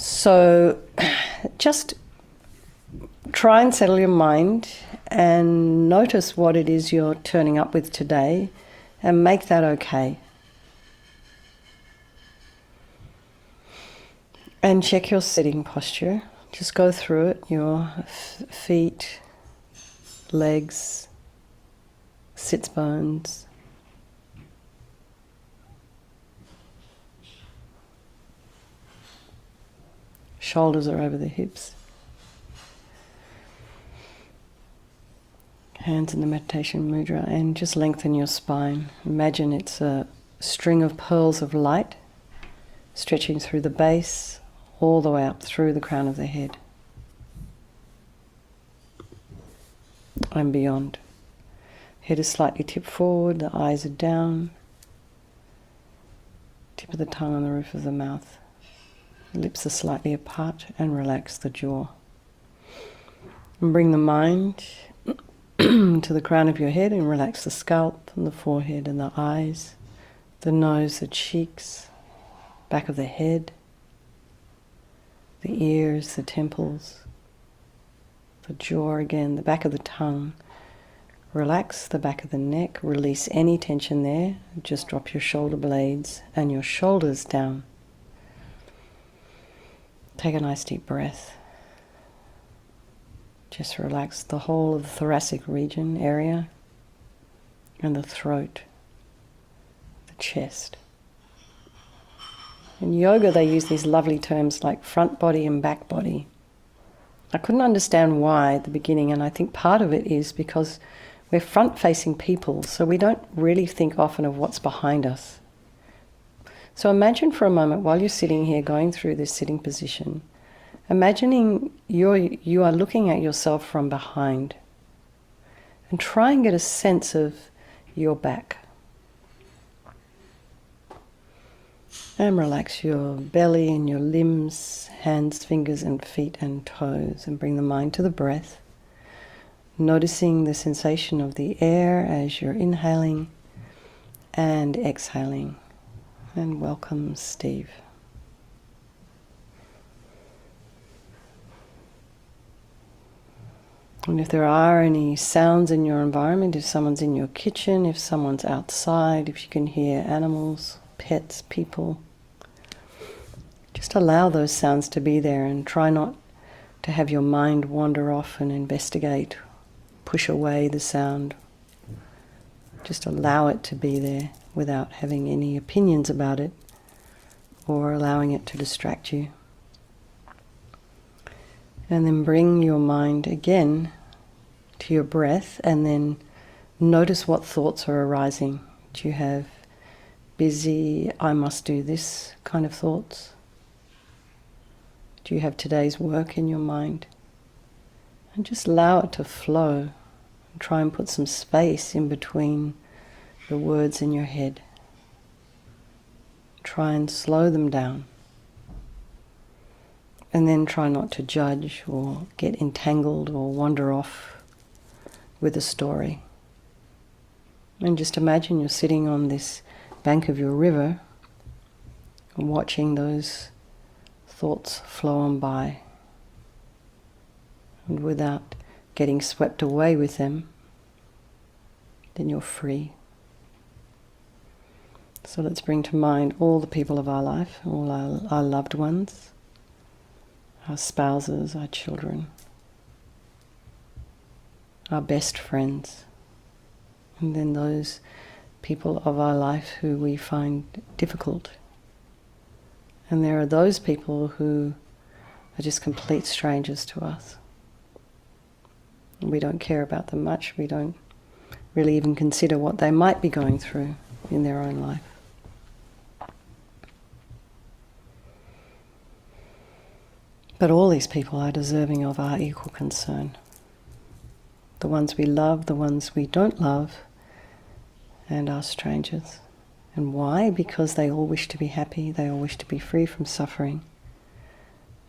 So just try and settle your mind and notice what it is you're turning up with today and make that okay. And check your sitting posture. Just go through it, your feet, legs, sits bones. Shoulders are over the hips. Hands in the meditation mudra, and just lengthen your spine. Imagine it's a string of pearls of light stretching through the base, all the way up through the crown of the head and beyond. Head is slightly tipped forward, the eyes are down, tip of the tongue on the roof of the mouth. Lips are slightly apart, and relax the jaw. And bring the mind to the crown of your head and relax the scalp and the forehead and the eyes, the nose, the cheeks, back of the head, the ears, the temples, the jaw again, the back of the tongue. Relax the back of the neck, release any tension there. Just drop your shoulder blades and your shoulders down. Take a nice deep breath. Just relax the whole of the thoracic region area and the throat, the chest. In yoga they use these lovely terms like front body and back body. I couldn't understand why at the beginning, and I think part of it is because we're front-facing people, so we don't really think often of what's behind us. So imagine for a moment while you're sitting here going through this sitting position, imagining you are looking at yourself from behind, and try and get a sense of your back. And relax your belly and your limbs, hands, fingers and feet and toes, and bring the mind to the breath, noticing the sensation of the air as you're inhaling and exhaling. And welcome, Steve. And if there are any sounds in your environment, if someone's in your kitchen, if someone's outside, if you can hear animals, pets, people, just allow those sounds to be there and try not to have your mind wander off and investigate, push away the sound. Just allow it to be there without having any opinions about it or allowing it to distract you. And then bring your mind again to your breath, and then notice what thoughts are arising. Do you have busy, I must do this kind of thoughts? Do you have today's work in your mind? And just allow it to flow. And try and put some space in between the words in your head. Try and slow them down. And then try not to judge or get entangled or wander off with a story. And just imagine you're sitting on this bank of your river and watching those thoughts flow on by. And without getting swept away with them, then you're free. So let's bring to mind all the people of our life, all our loved ones, our spouses, our children, our best friends, and then those people of our life who we find difficult. And there are those people who are just complete strangers to us. We don't care about them much. We don't really even consider what they might be going through in their own life. But all these people are deserving of our equal concern. The ones we love, the ones we don't love, and our strangers. And why? Because they all wish to be happy, they all wish to be free from suffering.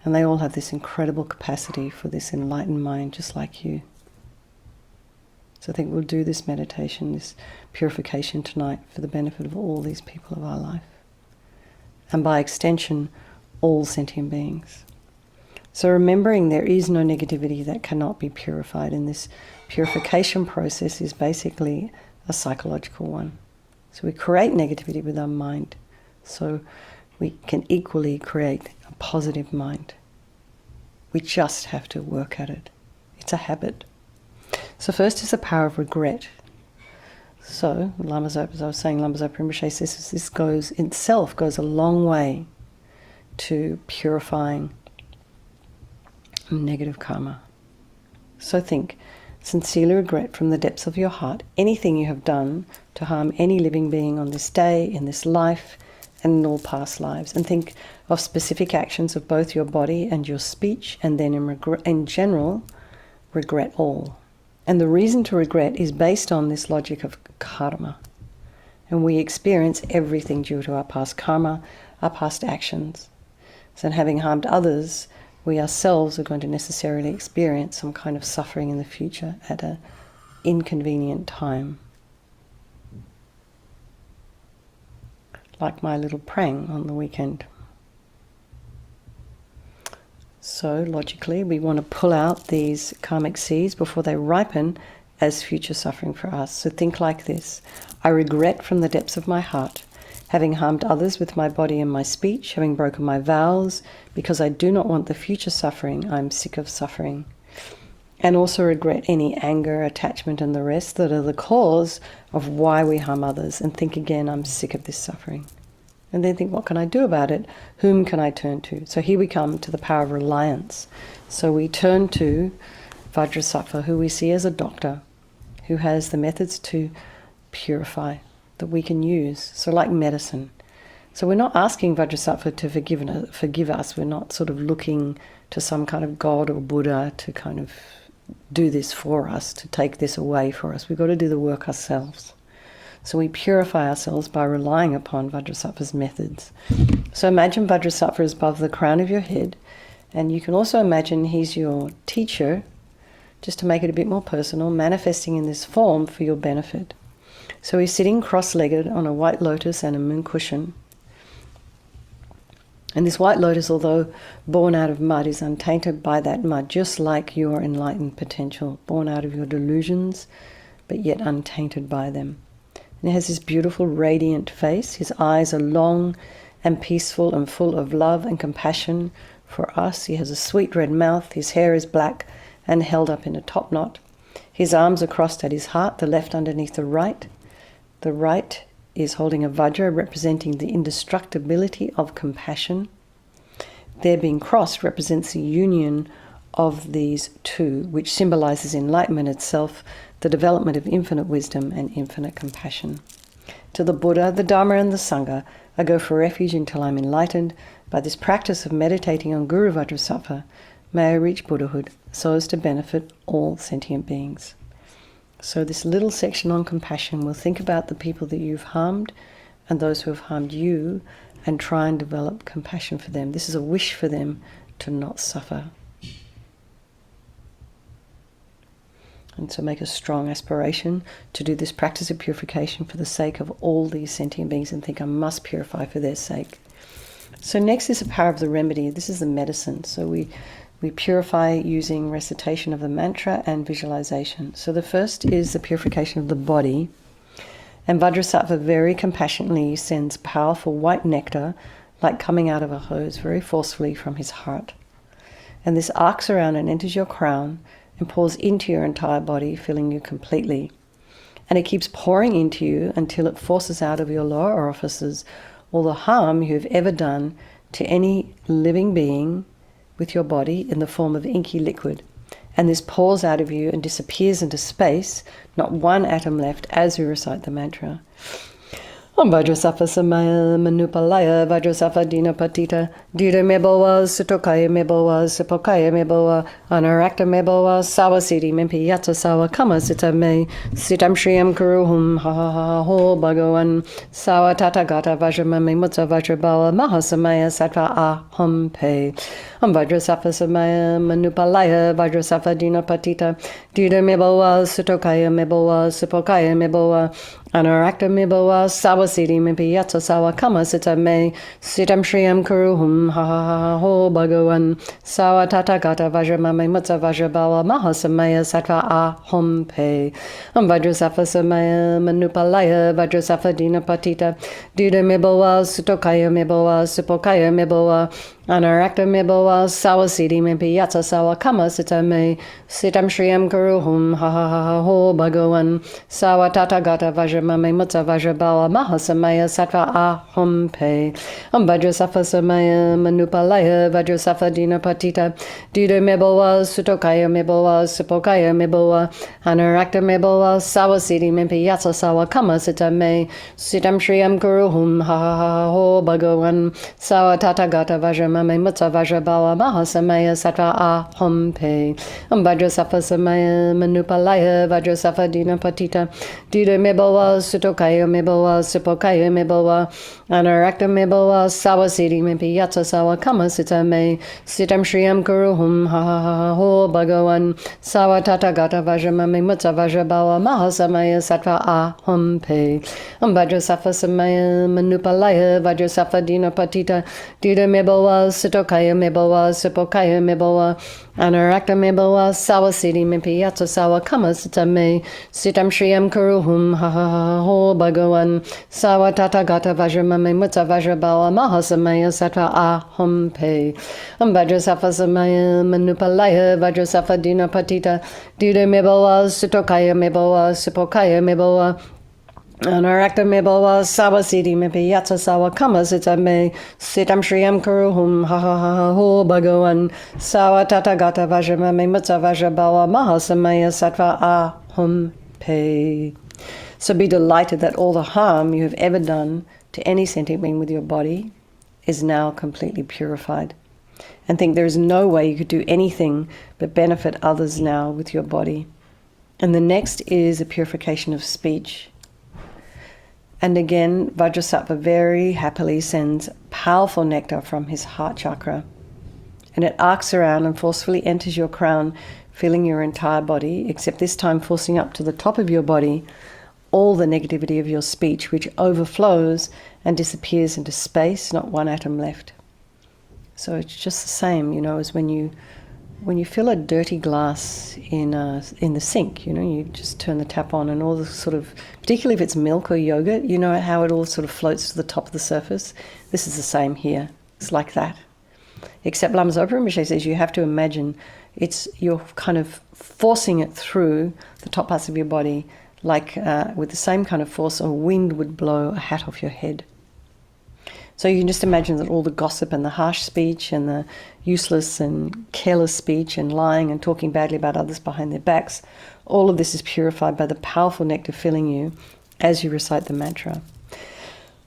And they all have this incredible capacity for this enlightened mind, just like you. So I think we'll do this meditation, this purification tonight for the benefit of all these people of our life. And by extension, all sentient beings. So remembering there is no negativity that cannot be purified, and this purification process is basically a psychological one. So we create negativity with our mind, so we can equally create a positive mind. We just have to work at it. It's a habit. So first is the power of regret. So Lama Zopa, as I was saying, Lama Zopa Rinpoche says this goes a long way to purifying negative karma. So think, sincerely regret from the depths of your heart anything you have done to harm any living being on this day, in this life, and in all past lives. And think of specific actions of both your body and your speech, and then in general, regret all. And the reason to regret is based on this logic of karma. And we experience everything due to our past karma, our past actions. So in having harmed others, we ourselves are going to necessarily experience some kind of suffering in the future at an inconvenient time. Like my little prang on the weekend. So logically, we want to pull out these karmic seeds before they ripen as future suffering for us. So think like this. I regret from the depths of my heart having harmed others with my body and my speech, having broken my vows, because I do not want the future suffering. I'm sick of suffering. And also regret any anger, attachment, and the rest that are the cause of why we harm others. And think again, I'm sick of this suffering. And then think, what can I do about it? Whom can I turn to? So here we come to the power of reliance. So we turn to Vajrasattva, who we see as a doctor, who has the methods to purify that we can use. So like medicine. So we're not asking Vajrasattva to forgive us. We're not sort of looking to some kind of God or Buddha to kind of do this for us, to take this away for us. We've got to do the work ourselves. So we purify ourselves by relying upon Vajrasattva's methods. So imagine Vajrasattva is above the crown of your head, and you can also imagine he's your teacher, just to make it a bit more personal, manifesting in this form for your benefit. So he's sitting cross-legged on a white lotus and a moon cushion. And this white lotus, although born out of mud, is untainted by that mud, just like your enlightened potential, born out of your delusions, but yet untainted by them. And he has this beautiful, radiant face. His eyes are long and peaceful and full of love and compassion for us. He has a sweet red mouth. His hair is black and held up in a top knot. His arms are crossed at his heart, the left underneath the right. The right is holding a vajra representing the indestructibility of compassion. Their being crossed represents the union of these two, which symbolizes enlightenment itself, the development of infinite wisdom and infinite compassion. To the Buddha, the Dharma, and the Sangha, I go for refuge until I'm enlightened. By this practice of meditating on Guru Vajrasattva, may I reach Buddhahood so as to benefit all sentient beings. So this little section on compassion will think about the people that you've harmed and those who have harmed you, and try and develop compassion for them. This is a wish for them to not suffer. And so make a strong aspiration to do this practice of purification for the sake of all these sentient beings, and think I must purify for their sake. So next is the power of the remedy. This is the medicine. So we purify using recitation of the mantra and visualization. So the first is the purification of the body. And Vajrasattva very compassionately sends powerful white nectar, like coming out of a hose, very forcefully from his heart. And this arcs around and enters your crown and pours into your entire body, filling you completely. And it keeps pouring into you until it forces out of your lower orifices all the harm you have ever done to any living being with your body in the form of inky liquid. And this pours out of you and disappears into space, not one atom left, as we recite the mantra. Om Vajrasattva Samaya Manupalaya Vajrasattva Dina Patita Dida Mebowa Sutokaya Mebowa Sipokaya Mebowa Anarakta Mebowa Sawasiti Mimpi Yatsa Sawa Kama Sita Me Sitam Shriyam Kuruhum Ha Ha Ha Ho Bhagavan Sawa Tatagata Vajramami Mutsa Vajrabawa Mahasamaya Sattva Aham Pe Om Vajrasattva Samaya Manupalaya Vajrasattva Dina Patita Dida Mebowa Sutokaya Mebowa Sipokaya Mebowa Anarakta mibawa sawasiti mipi yatsa sawa kama sita me sitam shriyam kuruhum ha ha ha ho bhagavan sawa tata gata vajramame mutsa vajrabawa mahasamaya sattva ahom pe Vajrasattva samaya manupalaya Vajrasattva dina patita duda mibawa sutokaya mibawa supokaya mibawa Anarakta mibawa sawasiti mipi yatsa sawa kama sita me sitam shriyam kuruhum ha ha ha ho bhagavan sawa tata gata vajramame mutsa vajrabawa mahasamaya sattva ahom pe Vajrasattva samaya manupalaya Vajrasattva dina patita duda mibawa sutokaya mibawa supokaya mibawa Anarakta mibawa sawasiti mipi yatsa sawa kama sita me sitam shriyam kuruhum ha ha ha ho bhagavan sawa tata gata vajramame mutsa vajrabawa mahasamaya sattva ahom pe Vajrasattva samaya manupalaya Vajrasattva dina patita duda mibawa sutokaya mibawa supokaya mibawa Anarakta mibawa sawasiti mipi yatsa sawa kama sita me sitam shriyam kuruhum ha ha ha ho bhagavan sawa tata gata vajramame mutsa vajrabawa mahasamaya sattva ahom pe Vajrasattva samaya manupalaya Vajrasattva dina patita duda mibawa sutokaya mibawa supokaya mibawa Anarakta mibawa sawasiti mipi yatsa sawa kama sita me sitam shriyam kuruhum ha ha ha ho bhagavan sawa tata gata vajramame mutsa vajrabawa mahasamaya sattva ahom pe Vajrasattva samaya manupalaya Vajrasattva dina patita duda mibawa sutokaya mibawa supokaya mibawa Anarakta mibawa sawasiti mipi yatsa sawa kama sita me sitam shriyam kuruhum ha ha ha ho bhagavan sawa tata gata vajramame mutsa vajrabawa mahasamaya sattva ahom pe. So be delighted that all the harm you have ever done to any sentient being with your body is now completely purified. And think there is no way you could do anything but benefit others now with your body. And the next is a purification of speech. And again, Vajrasattva very happily sends powerful nectar from his heart chakra. And it arcs around and forcefully enters your crown, filling your entire body, except this time forcing up to the top of your body all the negativity of your speech, which overflows and disappears into space, not one atom left. So it's just the same, as when you fill a dirty glass in the sink, you just turn the tap on and all the sort of, particularly if it's milk or yogurt, you know how it all sort of floats to the top of the surface? This is the same here. It's like that. Except Lama Rinpoche says you have to imagine you're kind of forcing it through the top parts of your body, like with the same kind of force a wind would blow a hat off your head. So you can just imagine that all the gossip and the harsh speech and the useless and careless speech and lying and talking badly about others behind their backs, all of this is purified by the powerful nectar filling you as you recite the mantra.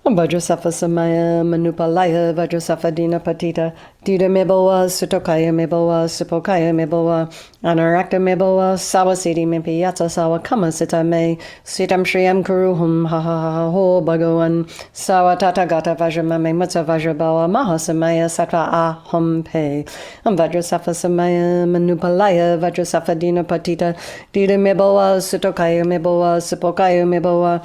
Vajrasattva samaya manupalaya Vajrasattva dina patita duda mibawa sutokaya mibawa supokaya mibawa Anarakta mibawa sawasiti mipi yatsa sawa kama sita me sitam shriyam kuruhum ha ha ha ho bhagavan sawa tata gata vajramame mutsa vajrabawa mahasamaya sattva ahom pe Vajrasattva samaya manupalaya Vajrasattva dina patita duda mibawa sutokaya mibawa supokaya mibawa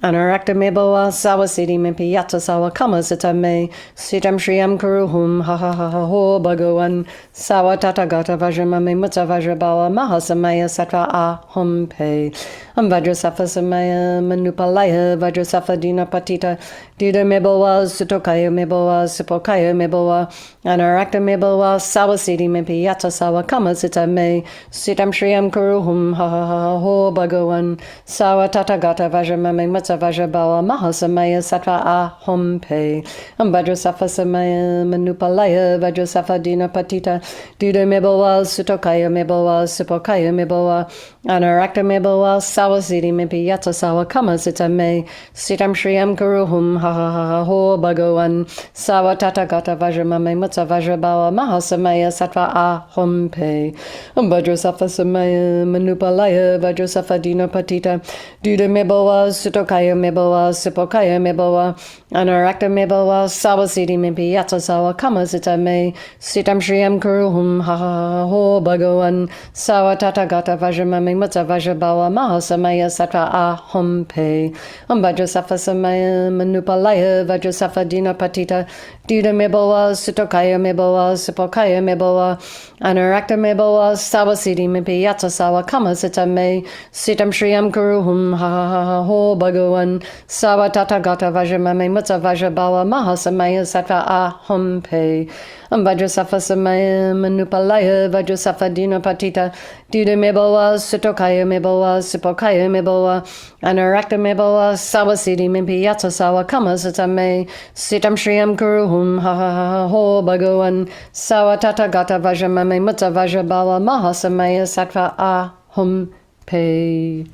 Anarakta mibawa sawasiti mipi yatsa sawa kama sita me sitam shriyam kuruhum ha ha ha ho bhagavan sawa tata gata vajramame mutsa vajrabawa mahasamaya sattva ahom pe Vajrasattva samaya manupalaya Vajrasattva dina patita duda mibawa sutokaya mibawa supokaya mibawa Anarakta mibawa sawasiti mipi yatsa sawa kama sita me sitam shriyam kuruhum ha ha ha ho bhagavan sawa tata gata vajramame mutsa vajrabawa mahasamaya sattva ahom pe Vajrasattva samaya manupalaya Vajrasattva dina patita duda mibawa sutokaya mibawa supokaya mibawa Anarakta mibawa sawasiti mipi yatsa sawa kama sita me sitam shriyam kuruhum ha ha ha ho bhagavan sawa tata gata vajramame mutsa vajrabawa mahasamaya sattva ahom pe Vajrasattva samaya manupalaya Vajrasattva dina patita duda mibawa sutokaya Sutokaya Meboa, Sipokaya Meboa, Anarakta Meboa, Sawasiti Mimpi Yatsa Sawa Kama Sita Me, Sitam Shriyam Kuruhum Ha Ho Bhagawan, Sawa Tata Gata Vajramami Mutsa Vajrabawa Mahasamaya Sattva Ahom Pe, Vajrasattva Samaya Manupalaya, Vajrasattva Dina Patita, Dida Meboa, Sutokaya Meboa, Sipokaya Meboa, Anarakta Meboa, Sawasiti Mimpi Yatsa Sawa Kama Sita Me, Sitam Shriyam Kuruhum Ha Ho Bhagawan, Sawa Tata Gata Vajramami Mutsa Vajrabawa Mahasamaya Sattva Ahom Pe, Vajrasattva Samaya Manupalaya, Vajrasattva Dina Patita, Dida Meboa, Sutokaya Meboa, Sipokaya Meboa, Anarakta Meboa, Sawasiti Mimpi Yatsa Sawa Kama Sita Me, Sitam Shriyam Kuruhum Ha Ho Bhagawan, Sawa Tata Gata Vajramami Mutsa Vajrabawa Mahasamaya Sattva Ahom Pe.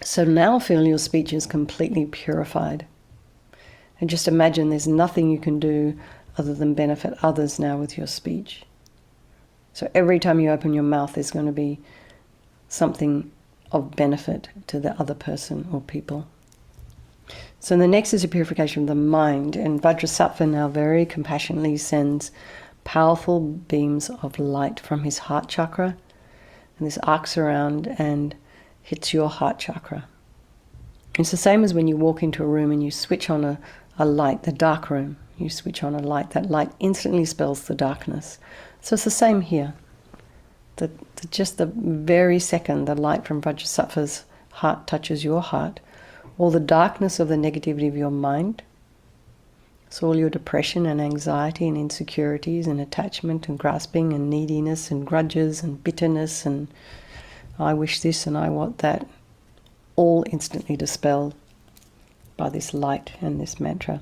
So now feel your speech is completely purified. And just imagine there's nothing you can do other than benefit others now with your speech. So every time you open your mouth, there's going to be something of benefit to the other person or people. So the next is a purification of the mind. And Vajrasattva now very compassionately sends powerful beams of light from his heart chakra. And this arcs around and hits your heart chakra. It's the same as when you walk into a room and you switch on a light, the dark room. You switch on a light, that light instantly spells the darkness. So it's the same here. Just the very second the light from Vajrasattva's heart touches your heart, all the darkness of the negativity of your mind, so all your depression and anxiety and insecurities and attachment and grasping and neediness and grudges and bitterness and I wish this and I want that, all instantly dispelled by this light and this mantra.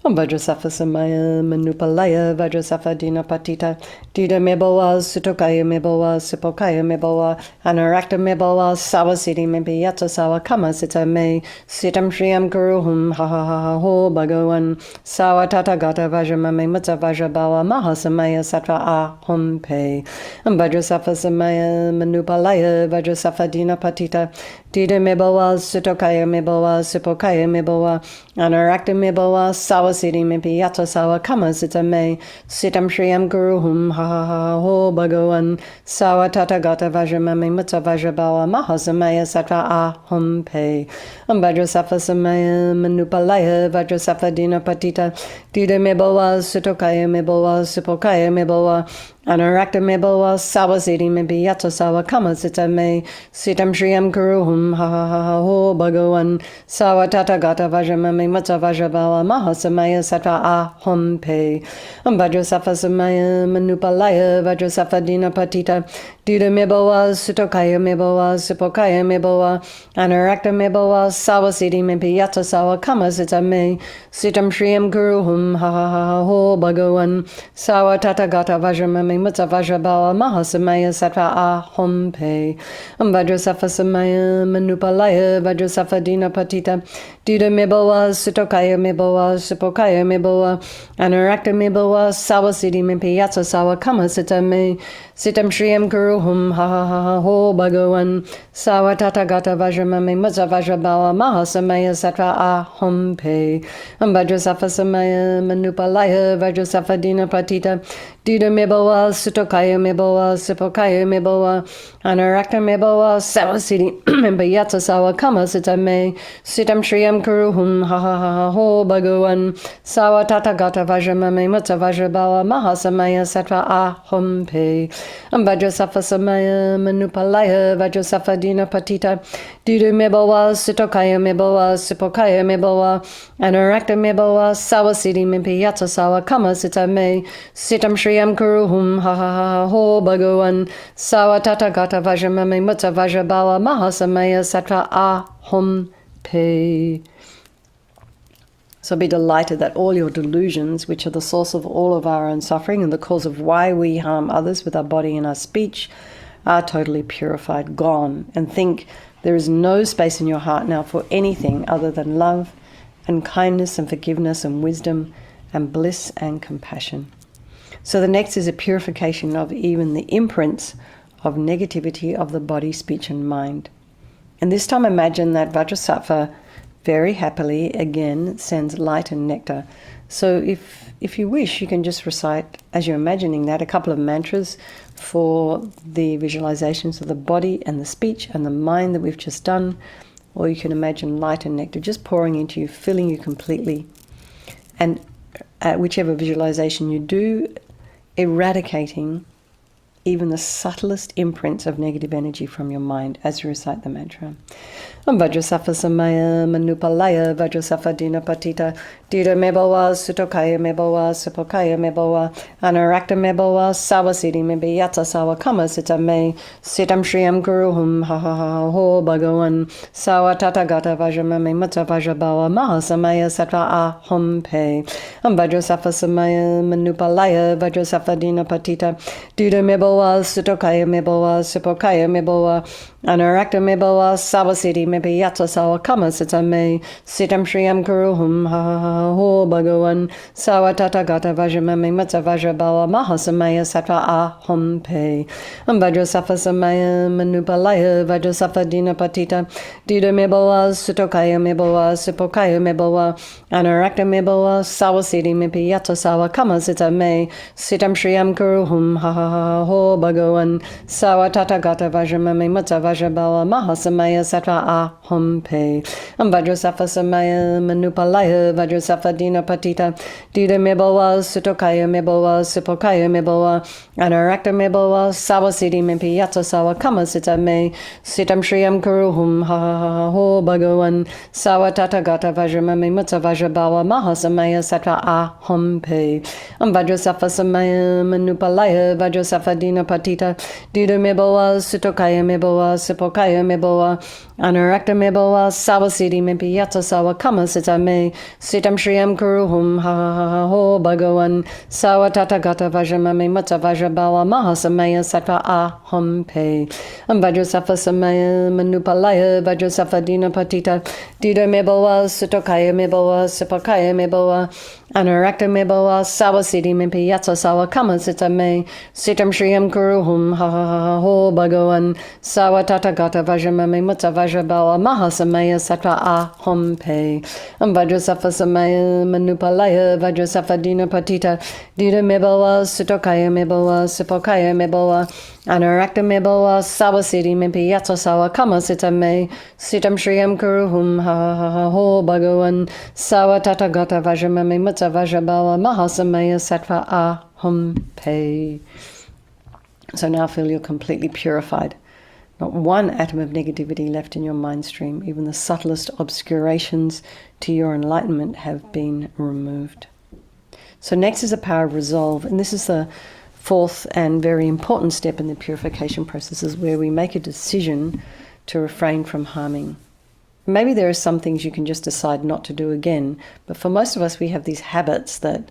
Vajrasattva Samaya Manupalaya, Vajrasattva Dina Patita, Dida Meboa, Sutokaya Meboa, Sipokaya Meboa, Anarakta Meboa, Sawasiti Mimpi Yatsa Sawa Kama Sita Me, Sitam Shriyam Kuruhum Ha Ho Bhagawan, Sawa Tata Gata Vajramami Mutsa Vajrabawa Mahasamaya Sattva Ahom Pe, Vajrasattva Samaya Manupalaya, Vajrasattva Dina Patita, Dida Meboa, Sutokaya Meboa, Sipokaya Meboa, Anarakta Meboa, Sawasiti Mimpi Yatsa Sawa Kama Sita Me, Sitam Shriyam Kuruhum Ha Ho Bhagawan, Sawa Tata Gata Vajramami Mutsa Vajrabawa Mahasamaya Sattva Ahom Pe, Vajrasattva Samaya Manupalaya, Vajrasattva Dina Patita, Dida Meboa, Sutokaya Meboa, Sipokaya Meboa, Anarakta Meboa, Sawasiti Mimpi Yatsa Sawa Kama Sita Me, Sitam Shriyam Kuruhum Ha Ho Bhagawan, Sawa Tata Gata Vajramami Mutsa Vajrabawa Mahasamaya Sattva Ahom Pe, Vajrasattva Samaya Manupalaya, Vajrasattva Dina Patita, Dida Meboa, Sutokaya Meboa, Sipokaya Meboa, Anarakta Meboa, Sawasiti Mimpi Yatsa Sawa Kama Sita Me, Sitam Shriyam Kuruhum Ha Ho Bhagawan, Sawa Tata Gata Vajramami Mutsa Vajrabawa Mahasamaya Sattva Ahom Pe, Vajrasattva Samaya Manupalaya, Vajrasattva Dina Patita, Dida Meboa, Sutokaya Meboa, Sipokaya Meboa, Anarakta Meboa, Sawasiti Mimpi Yatsa Sawa Kama Sita Me, Sitam Shriyam Kuruhum Ha Ho Bhagawan, Sawa Tata Gata Vajramami Mutsa Vajrabawa Mahasamaya Sattva Ahom Pe, Vajrasattva Samaya Manupalaya, Vajrasattva Dina Patita, Dida Meboa, Sutokaya Meboa, Sipokaya Meboa, Anarakta Meboa, Sawasiti Mimpi Yatsa Sawa Kama Sita Me, Sitam Shriyam Kuruhum Ha Ho Bhagawan, Sawa Tata Gata Vajramami Mutsa Vajrabawa Mahasamaya Sattva Ahom Pe, Vajrasattva Samaya Manupalaya, Vajrasattva Dina Patita, Dida Meboa, Sutokaya Meboa, Sipokaya Meboa, Anarakta Meboa, Sawasiti Mimpi Yatsa Sawa Kama Sita Me, Sitam Shriyam Kuruhum Ha Ho Bhagawan, Sawa Tata Gata Vajramami Mutsa Vajrabawa Mahasamaya Sattva Ahom Pe. So be delighted that all your delusions, which are the source of all of our own suffering and the cause of why we harm others with our body and our speech, are totally purified, gone. And think there is no space in your heart now for anything other than love and kindness and forgiveness and wisdom and bliss and compassion. So the next is a purification of even the imprints of negativity of the body, speech and mind. And this time imagine that Vajrasattva very happily again sends light and nectar. So if you wish, you can just recite, as you're imagining that, a couple of mantras for the visualizations of the body and the speech and the mind that we've just done. Or you can imagine light and nectar just pouring into you, filling you completely. And whichever visualization you do, eradicating even the subtlest imprints of negative energy from your mind as you recite the mantra. Vajrasattva samaya manupalaya Vajrasattva dinapatita dida mebowa sutokaya mebowa supokaya mebowa anarakta mebowa sawasiti mebiyata sawakama sita me sitam shriyam guruhum ha ha ha ho bhagavan sawatata vajramame mata vajrabawa mahasamaya sattva aham pe Vajrasattva samaya manupalaya Vajrasattva dinapatita dida mebowa sutokaya mebowa supokaya mebowa anarakta mebowa sawasiti mebiyata sawakama sita me sitam shriyam guruhum ha ha ha ho bhagavan sawatata vajramame mata vajrabawa mahasamaya sattva aham pe Vajrasattva samaya manupalaya Vajrasattva dinapatita dida mebowa sutokaya mebowa supokaya mebowa anarakta mebowa sawasiti mebiyata sawakama sita me sitam shriyam guruhum ha ha ha ho bhagavan sawatata vajramame mata vajrabawa mahasamaya sattva aham pe Vajrasattva samaya manupalaya Vajrasattva dinapatita dida mebowa sutokaya mebowa supokaya mebowa anarakta mebowa sawasiti mebiyata sawakama sita me sitam shriyam guruhum ha ha ha ho bhagavan sawatata vajramame mata vajrabawa mahasamaya sattva aham pe Vajrasattva samaya manupalaya Vajrasattva dinapatita dida mebowa sutokaya mebowa supokaya mebowa anarakta mebowa sawasiti mebiyata sawakama sita me sitam shriyam guruhum ha ha ha ho bhagavan sawatata vajramame mata vajrabawa mahasamaya sattva aham pe Vajrasattva samaya manupalaya Vajrasattva dinapatita dida mebowa sutokaya mebowa supokaya mebowa anarakta mebowa sawasiti mebiyata sawakama sita me sitam shriyam guruhum ha ha ha ho bhagavan sawatata vajramame mata vajrabawa mahasamaya sattva aham pe Vajrasattva samaya manupalaya Vajrasattva dinapatita dida mebowa sutokaya mebowa supokaya mebowa anarakta mebowa sawasiti mebiyata sawakama sita me sitam shriyam guruhum ha ha ha ho bhagavan sawatata vajramame mata vajrabawa mahasamaya sattva aham pe. So now feel you're completely purified. Not one atom of negativity left in your mind stream. Even the subtlest obscurations to your enlightenment have been removed. So next is the power of resolve. And this is the fourth and very important step in the purification process, is where we make a decision to refrain from harming. Maybe there are some things you can just decide not to do again. But for most of us, we have these habits that,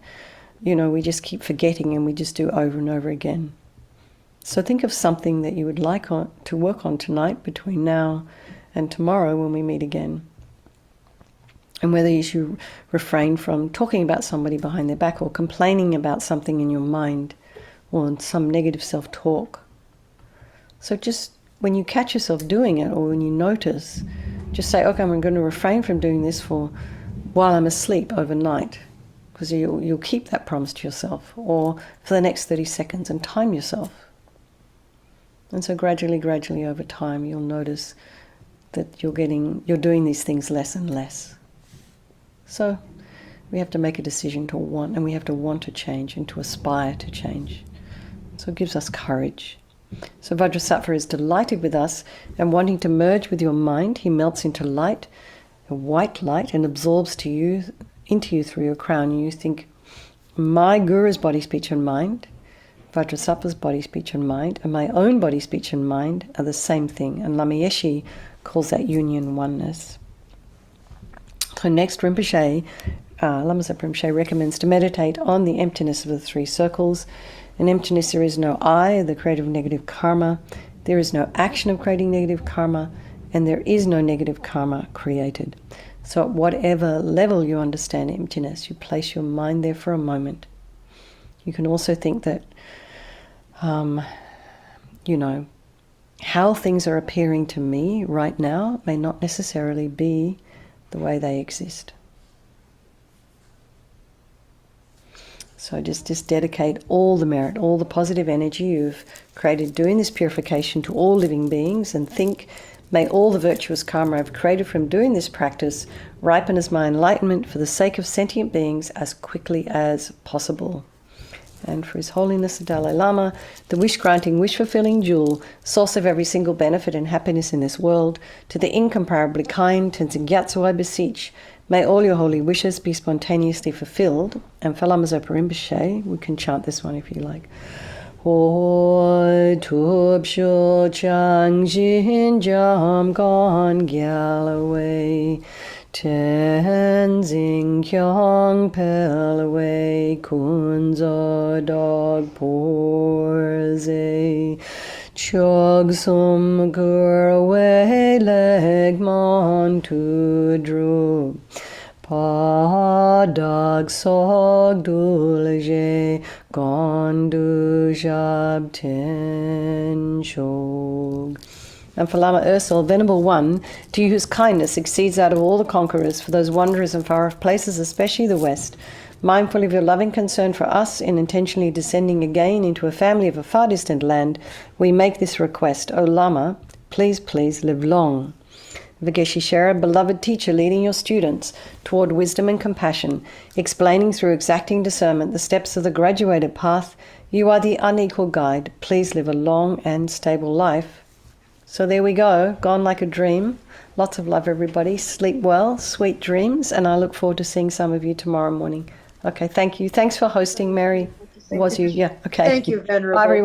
we just keep forgetting and we just do over and over again. So think of something that you would like to work on tonight between now and tomorrow when we meet again. And whether you should refrain from talking about somebody behind their back or complaining about something in your mind or some negative self-talk. So just when you catch yourself doing it or when you notice, just say, okay, I'm going to refrain from doing this while I'm asleep overnight. Because you'll keep that promise to yourself, or for the next 30 seconds, and time yourself. And so gradually over time, you'll notice that you're doing these things less and less. So we have to make a decision to want, and we have to want to change and to aspire to change. So it gives us courage. So Vajrasattva is delighted with us and wanting to merge with your mind. He melts into light, a white light, and absorbs into you through your crown. You think, my Guru's body, speech and mind, Vajrasattva's body, speech and mind, and my own body, speech and mind are the same thing. And LAMA YESHE calls that union oneness. So next, Lama Rinpoche recommends to meditate on the emptiness of the three circles. In emptiness, there is no I, the creator of negative karma. There is no action of creating negative karma, and there is no negative karma created. So at whatever level you understand emptiness, you place your mind there for a moment. You can also think that how things are appearing to me right now may not necessarily be the way they exist. So just dedicate all the merit, all the positive energy you've created doing this purification to all living beings, and think, may all the virtuous karma I've created from doing this practice ripen as my enlightenment for the sake of sentient beings as quickly as possible. And for His Holiness the Dalai Lama, the wish-granting, wish-fulfilling jewel, source of every single benefit and happiness in this world, to the incomparably kind Tenzin Gyatso I beseech, may all your holy wishes be spontaneously fulfilled. And for Lama Zopa Rinpoche, we can chant this one if you like. Hoi tup sho chang jin jam gon Galloway, Tenzin kyong pel away, kunzo dog porze, chog sum gur away, leg mon to drew. Pa dog sog dulje gondu jab ten shog. And for Lama Ursel, Venerable One, to you whose kindness exceeds that of all the conquerors, for those wanderers and far-off places, especially the West, mindful of your loving concern for us in intentionally descending again into a family of a far distant land, we make this request. O Lama, please, please live long. Vageshe, beloved teacher, leading your students toward wisdom and compassion, explaining through exacting discernment the steps of the graduated path, you are the unequal guide. Please live a long and stable life. So there we go, gone like a dream. Lots of love, everybody. Sleep well, sweet dreams, and I look forward to seeing some of you tomorrow morning. Okay, thank you. Thanks for hosting, Mary. Was you? Yeah, okay. Thank you, Venerable. Bye, everyone.